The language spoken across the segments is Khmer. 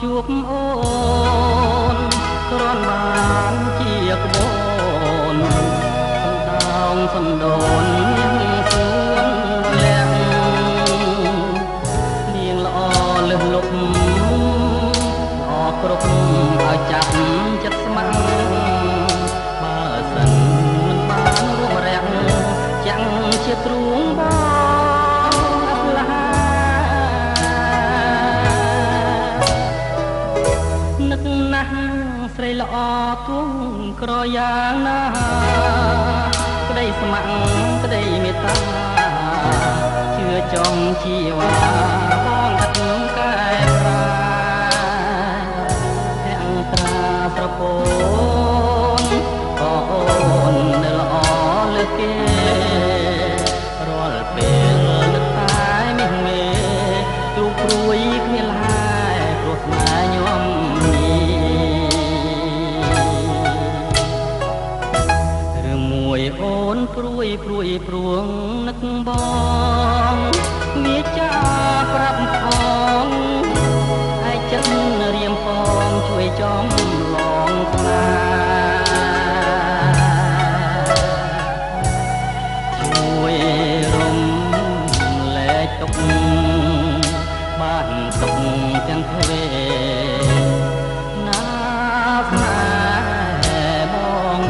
ជួបអូនគ្រាន់បានជាក្បូនសណ្ដោននាងសួនលាក់នាងល្អលឹះលុបអគ្រប់ឲ្យចាប់ចិត្តស្ម័គ្របើសិនមិនបានរួមរាក់ចាំងជាទ្រូងបងអបលានឹកណាស់ស្រីល្អទួងក្រយ៉ាងណាក្តីស្ម័គ្រក្តីមេត្តាជឿចំជីវ៉ាបងទឹកក្នុងកែប្រាទាំងត្រាស្រពោនក៏អូននៅល្អលើសគេរាល់ពេលនឹកតែមាសមេទូព្រួយគ្មានឡាយព្រោះស្នេហ៍ញោមអូនព្រួយព្រួងនឹកបងវាចាប្រាប់ផងឯចិត្តរៀមផងជួយចំឡងស្នាជួយរំលែកទុកបានទុកទាំងទ្វេណាស្នាបង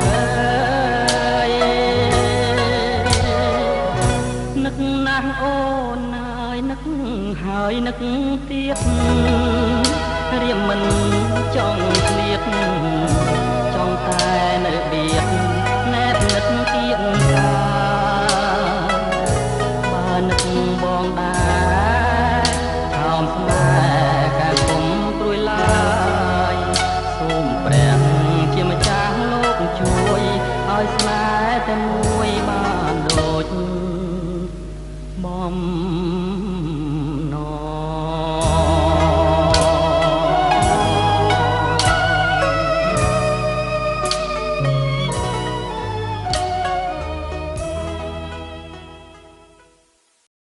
នឹកណាស់អូនហើយនឹកហើយនឹកទៀតរៀមមិនចង់ឃ្លាតចង់តែនៅបៀត